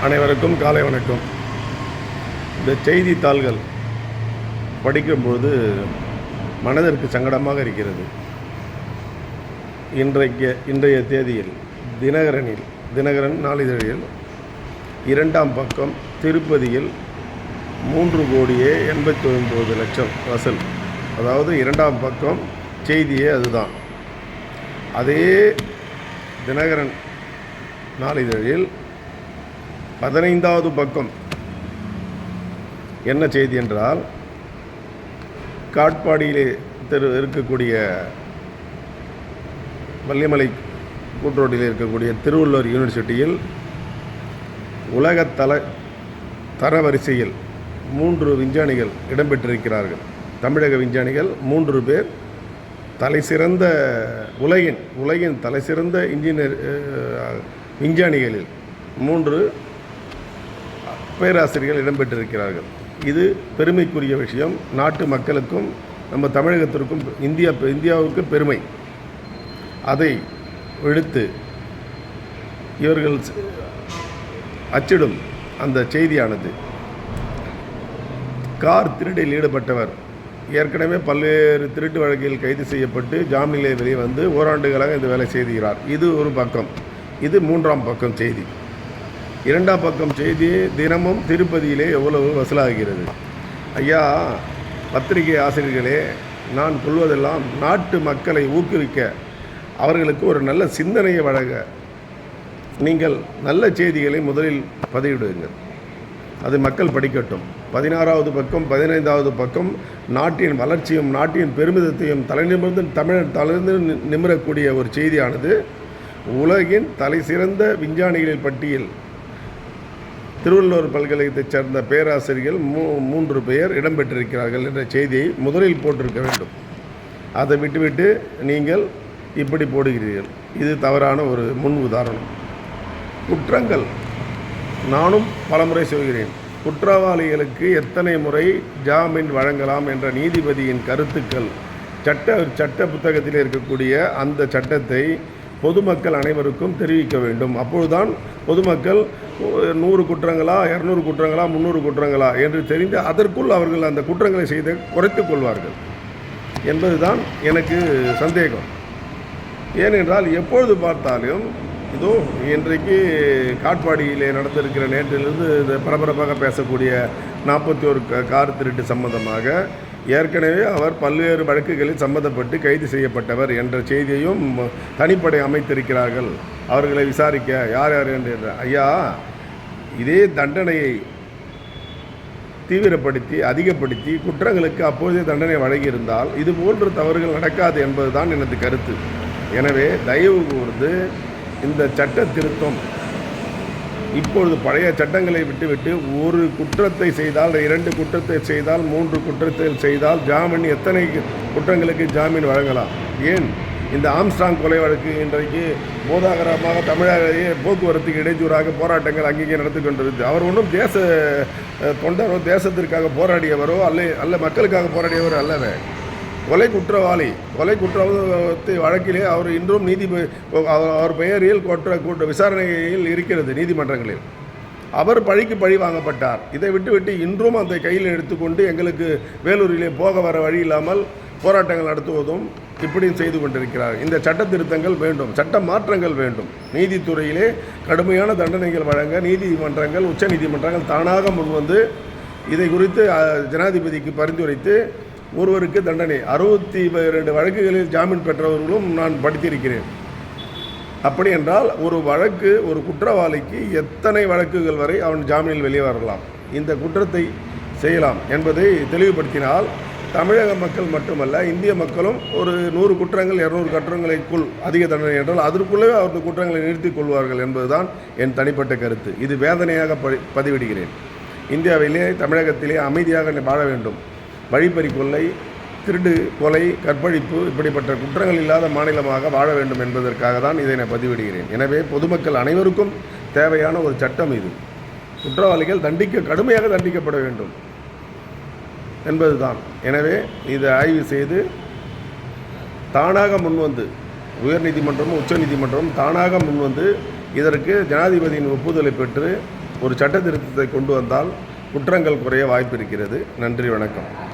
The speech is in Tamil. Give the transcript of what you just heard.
அனைவருக்கும் காலை வணக்கம். இந்த செய்தித்தாள்கள் படிக்கும்போது மனதிற்கு சங்கடமாக இருக்கிறது. இன்றைய தேதியில் தினகரன் நாளிதழில் 2ஆம் பக்கம் திருப்பதியில் 3,89,00,000 வசூல். அதாவது 2ஆம் பக்கம் செய்தியே அதுதான். அதே தினகரன் நாளிதழில் 15வது பக்கம் என்ன செய்தி என்றால், காட்பாடியிலே இருக்கக்கூடிய வள்ளிமலை கூட்டுரோட்டில் இருக்கக்கூடிய திருவள்ளுவர் யூனிவர்சிட்டியில் உலக தரவரிசையில் 3 விஞ்ஞானிகள் இடம்பெற்றிருக்கிறார்கள். தமிழக விஞ்ஞானிகள் 3 பேர் தலைசிறந்த உலகின் தலைசிறந்த விஞ்ஞானிகளில் 3 பேராசிரியர்கள் இடம்பெற்றிருக்கிறார்கள். இது பெருமைக்குரிய விஷயம். நாட்டு மக்களுக்கும் நம்ம தமிழகத்திற்கும் இந்தியாவுக்கும் பெருமை. அதை எடுத்து இவர்கள் அச்சிடும் அந்த செய்தியானது, கார் திருடில் ஈடுபட்டவர் ஏற்கனவே பல்வேறு திருட்டு வழக்கில் கைது செய்யப்பட்டு ஜாமீனிலே வெளியே வந்து ஓராண்டுகளாக இந்த வேலை செய்கிறார். இது ஒரு பக்கம். இது 3ஆம் பக்கம் செய்தி. 2ஆம் பக்கம் செய்தி, தினமும் திருப்பதியிலே எவ்வளவு வசூலாகிறது. ஐயா பத்திரிகை ஆசிரியர்களே, நான் சொல்வதெல்லாம் நாட்டு மக்களை ஊக்குவிக்க, அவர்களுக்கு ஒரு நல்ல சிந்தனையை வழங்க நீங்கள் நல்ல செய்திகளை முதலில் பதிவிடுங்கள். அது மக்கள் படிக்கட்டும். 16வது பக்கம் 15வது பக்கம் நாட்டின் வளர்ச்சியும் நாட்டின் பெருமிதத்தையும் தலைநிமிர்ந்து நிமிரக்கூடிய ஒரு செய்தியானது, உலகின் தலைசிறந்த விஞ்ஞானிகளின் பட்டியல் திருவள்ளுவர் பல்கலைக்கழகத்தைச் சேர்ந்த பேராசிரியர்கள் 3 பேர் இடம்பெற்றிருக்கிறார்கள் என்ற செய்தியை முதலில் போட்டிருக்க வேண்டும். அதை விட்டுவிட்டு நீங்கள் இப்படி போடுகிறீர்கள். இது தவறான ஒரு முன் உதாரணம். குற்றங்கள், நானும் பலமுறை சொல்கிறேன், குற்றவாளிகளுக்கு எத்தனை முறை ஜாமீன் வழங்கலாம் என்ற நீதிபதியின் கருத்துக்கள் சட்ட புத்தகத்தில் இருக்கக்கூடிய அந்த சட்டத்தை பொதுமக்கள் அனைவருக்கும் தெரிவிக்க வேண்டும். அப்பொழுதுதான் பொதுமக்கள் 100 குற்றங்களா, 200 குற்றங்களா, 300 குற்றங்களா என்று தெரிந்து அதற்குள் அவர்கள் அந்த குற்றங்களை செய்து குறைத்து கொள்வார்கள் என்பதுதான் எனக்கு சந்தேகம். ஏனென்றால் எப்பொழுது பார்த்தாலும் இதோ இன்றைக்கு காட்பாடியிலே நடந்திருக்கிற நேற்றிலிருந்து இந்த பரபரப்பாக பேசக்கூடிய 41 கார் திருட்டு சம்பந்தமாக ஏற்கனவே அவர் பல்வேறு வழக்குகளில் சம்பந்தப்பட்டு கைது செய்யப்பட்டவர் என்ற செய்தியையும் தனிப்படை அமைத்திருக்கிறார்கள் அவர்களை விசாரிக்க யார் என்று. ஐயா, இதே தண்டனையை தீவிரப்படுத்தி அதிகப்படுத்தி குற்றங்களுக்கு அப்போதே தண்டனை வழங்கியிருந்தால் இது போன்ற தவறுகள் நடக்காது என்பதுதான் எனது கருத்து. எனவே தயவு கூர்ந்து இந்த சட்ட திருத்தம் இப்பொழுது பழைய சட்டங்களை விட்டுவிட்டு ஒரு குற்றத்தை செய்தால், 2 குற்றத்தை செய்தால், 3 குற்றத்தை செய்தால் ஜாமீன், எத்தனை குற்றங்களுக்கு ஜாமீன் வழங்கலாம்? ஏன் இந்த ஆம்ஸ்ட்ராங் கொலை வழக்கு இன்றைக்கு போதாகரமாக தமிழகத்தையே போக்குவரத்துக்கு இடைஞ்சூறாக போராட்டங்கள் அங்கேயே நடத்தி கொண்டிருந்தது. அவர் ஒன்றும் தேச தொண்டரோ தேசத்திற்காக போராடியவரோ அல்ல மக்களுக்காக போராடியவரோ அல்லவே. கொலை குற்றத்தை வழக்கிலே அவர் இன்றும் அவர் பெயரில் விசாரணையில் இருக்கிறது நீதிமன்றங்களில். அவர் பழிக்கு பழி வாங்கப்பட்டார். இதை விட்டுவிட்டு இன்றும் அந்த கையில் எடுத்துக்கொண்டு எங்களுக்கு வேலூரிலே போக வர வழி இல்லாமல் போராட்டங்கள் நடத்துவதும் இப்படியும் செய்து கொண்டிருக்கிறார். இந்த சட்ட திருத்தங்கள் வேண்டும், சட்ட மாற்றங்கள் வேண்டும். நீதித்துறையிலே கடுமையான தண்டனைகள் வழங்க நீதிமன்றங்கள், உச்ச நீதிமன்றங்கள் தானாக முன்வந்து இதை குறித்து ஜனாதிபதிக்கு பரிந்துரைத்து ஒருவருக்கு தண்டனை 62 வழக்குகளில் ஜாமீன் பெற்றவர்களும் நான் படித்திருக்கிறேன். அப்படி என்றால் ஒரு குற்றவாளிக்கு எத்தனை வழக்குகள் வரை அவன் ஜாமீனில் வெளியே வரலாம், இந்த குற்றத்தை செய்யலாம் என்பதை தெளிவுபடுத்தினால் தமிழக மக்கள் மட்டுமல்ல இந்திய மக்களும் ஒரு 100 குற்றங்கள் 200 குற்றங்களுக்குள் அதிக தண்டனை என்றால் அதற்குள்ளே அவர்கள் குற்றங்களை நிறுத்திக் கொள்வார்கள் என்பதுதான் என் தனிப்பட்ட கருத்து. இது வேதனையாக பதிவிடுகிறேன். இந்தியாவிலே தமிழகத்திலே அமைதியாக வாழ வேண்டும். வழிப்பறி கொள்ளை, திருடு, கொலை, கற்பழிப்பு இப்படிப்பட்ட குற்றங்கள் இல்லாத மாநிலமாக வாழ வேண்டும் என்பதற்காக தான் இதை நான் பதிவிடுகிறேன். எனவே பொதுமக்கள் அனைவருக்கும் தேவையான ஒரு சட்டம் இது. குற்றவாளிகள் கடுமையாக தண்டிக்கப்பட வேண்டும் என்பதுதான். எனவே இதை ஆய்வு செய்து தானாக முன்வந்து உயர்நீதிமன்றமும் உச்ச நீதிமன்றமும் தானாக முன்வந்து இதற்கு ஜனாதிபதியின் ஒப்புதலை பெற்று ஒரு சட்ட திருத்தத்தை கொண்டு வந்தால் குற்றங்கள் குறைய வாய்ப்பு இருக்கிறது. நன்றி, வணக்கம்.